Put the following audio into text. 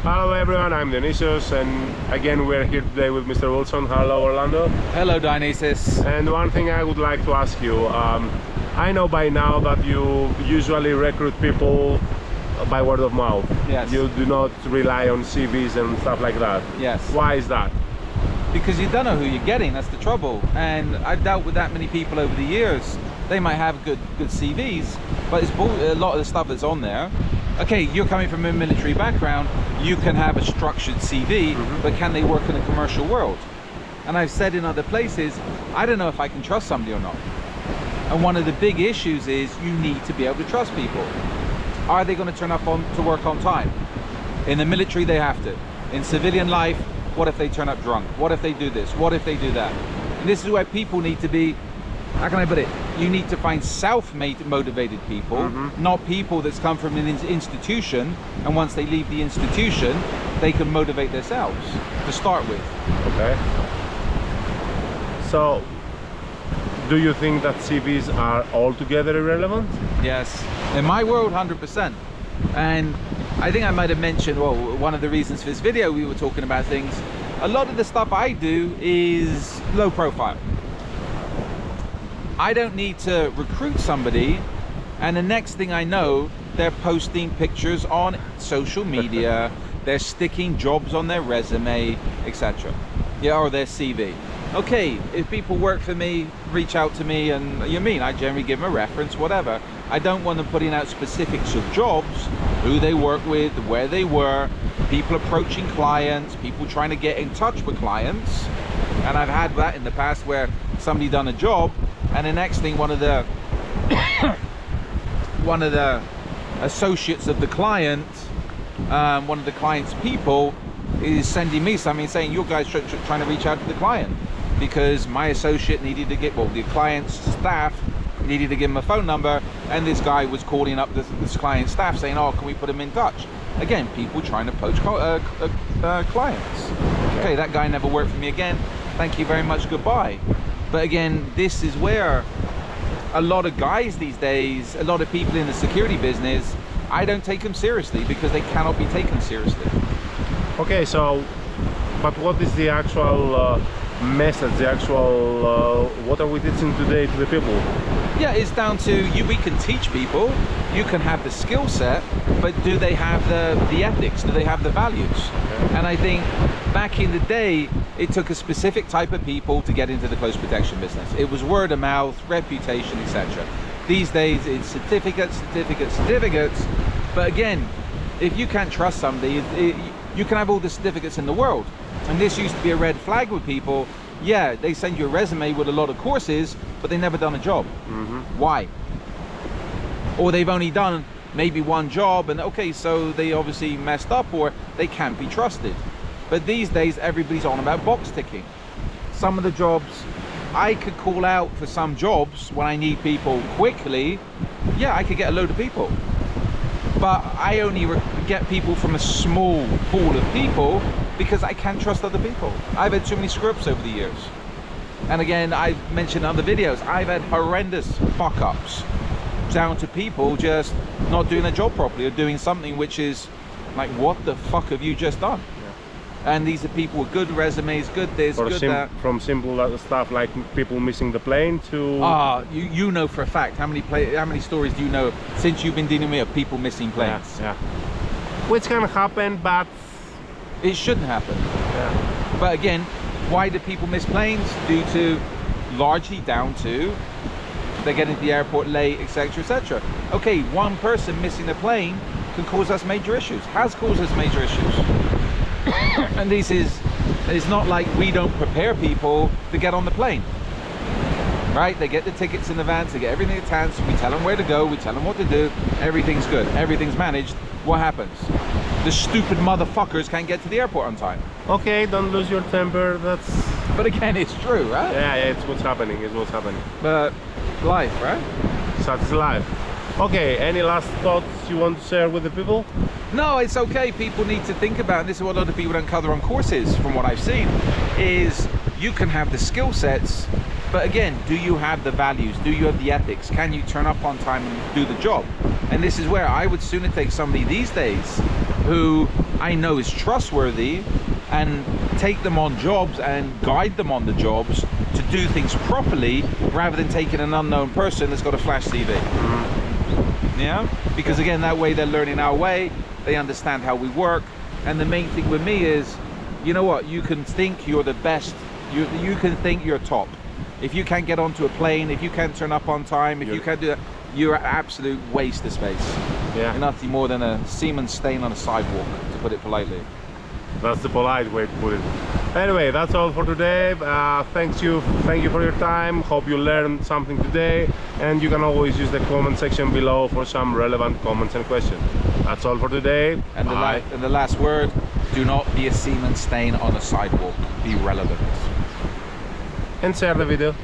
Hello everyone, I'm Dionysius, and again we're here today with Mr. Wilson. Hello Orlando. Hello Dionysius. And one thing I would like to ask you, I know by now that you usually recruit people by word of mouth. Yes. You do not rely on CVs and stuff like that. Yes. Why is that? Because you don't know who you're getting, that's the trouble. And I've dealt with that many people over the years. They might have good CVs, but it's a lot of the stuff that's on there. Okay, you're coming from a military background, you can have a structured CV, but can they work in a commercial world? And I've said in other places, I don't know if I can trust somebody or not. And one of the big issues is you need to be able to trust people. Are they going to turn up to work on time? In the military, they have to. In civilian life, what if they turn up drunk? What if they do this? What if they do that? And this is where people need to be, how can I put it? You need to find self-motivated people, not people that's come from an institution, and once they leave the institution, they can motivate themselves to start with. Okay. So, do you think that CVs are altogether irrelevant? Yes. In my world, 100%. And I think I might have mentioned, well, one of the reasons for this video, we were talking about things. A lot of the stuff I do is low profile. I don't need to recruit somebody, and the next thing I know, they're posting pictures on social media, they're sticking jobs on their resume, etc. Yeah, or their CV. Okay, if people work for me, reach out to me, and I generally give them a reference, whatever. I don't want them putting out specifics of jobs, who they work with, where they were, people approaching clients, people trying to get in touch with clients. And I've had that in the past where somebody done a job, and the next thing one of the associates of the client, one of the client's people, is sending me something saying, you guys trying to reach out to the client because my associate needed to get, well, the client's staff needed to give him a phone number, and this guy was calling up this client's staff saying, oh, can we put him in touch? Again, people trying to poach clients. Okay, that guy never worked for me again. Thank you very much, goodbye. But again, this is where a lot of guys these days, a lot of people in the security business, I don't take them seriously because they cannot be taken seriously. Okay, so, but what is the actual message, the actual, what are we teaching today to the people? Yeah, it's down to you. We can teach people, you can have the skill set, but do they have the ethics? Do they have the values? Okay. And I think back in the day, it took a specific type of people to get into the close protection business. It was word of mouth, reputation, etc. These days, it's certificates. But again, if you can't trust somebody, you can have all the certificates in the world. And this used to be a red flag with people. Yeah, they send you a resume with a lot of courses, but they never done a job. Why? Or they've only done maybe one job, and okay, so they obviously messed up, or they can't be trusted. But these days, everybody's on about box ticking. Some of the jobs, I could call out for some jobs when I need people quickly. Yeah, I could get a load of people. But I only get people from a small pool of people because I can't trust other people. I've had too many screw-ups over the years. And again, I've mentioned in other videos, I've had horrendous fuck-ups down to people just not doing their job properly or doing something which is like, what the fuck have you just done? And these are people with good resumes, good this, good that. From simple stuff like people missing the plane to... you know for a fact, how many stories do you know since you've been dealing with people missing planes? Yeah. Which can happen, but... It shouldn't happen. Yeah. But again, why do people miss planes? Largely down to they get into the airport late, etc., etc. Okay, one person missing a plane can cause us major issues, has caused us major issues. And it's not like we don't prepare people to get on the plane, right? They get the tickets in advance, they get everything attached, we tell them where to go, we tell them what to do, everything's good, everything's managed. What happens? The stupid motherfuckers can't get to the airport on time. Okay, don't lose your temper, that's... But again, it's true, right? Yeah, it's what's happening, But life, right? Such is life. Okay, any last thoughts you want to share with the people? No, it's okay. People need to think about, and this is what a lot of people don't cover on courses from what I've seen, is you can have the skill sets, but again, do you have the values? Do you have the ethics? Can you turn up on time and do the job? And this is where I would sooner take somebody these days who I know is trustworthy, and take them on jobs and guide them on the jobs to do things properly, rather than taking an unknown person that's got a flash TV. Yeah, because again, that way they're learning our way, they understand how we work. And the main thing with me is, you know what, you can think you're the best, you can think you're top. If you can't get onto a plane, if you can't turn up on time, if you can't do that, you're an absolute waste of space. Yeah. You're nothing more than a semen stain on a sidewalk, to put it politely. That's the polite way to put it. Anyway, that's all for today. Thank you for your time. Hope you learned something today, and you can always use the comment section below for some relevant comments and questions. That's all for today. And Bye. the last word, do not be a semen stain on a sidewalk. Be relevant. And share the video.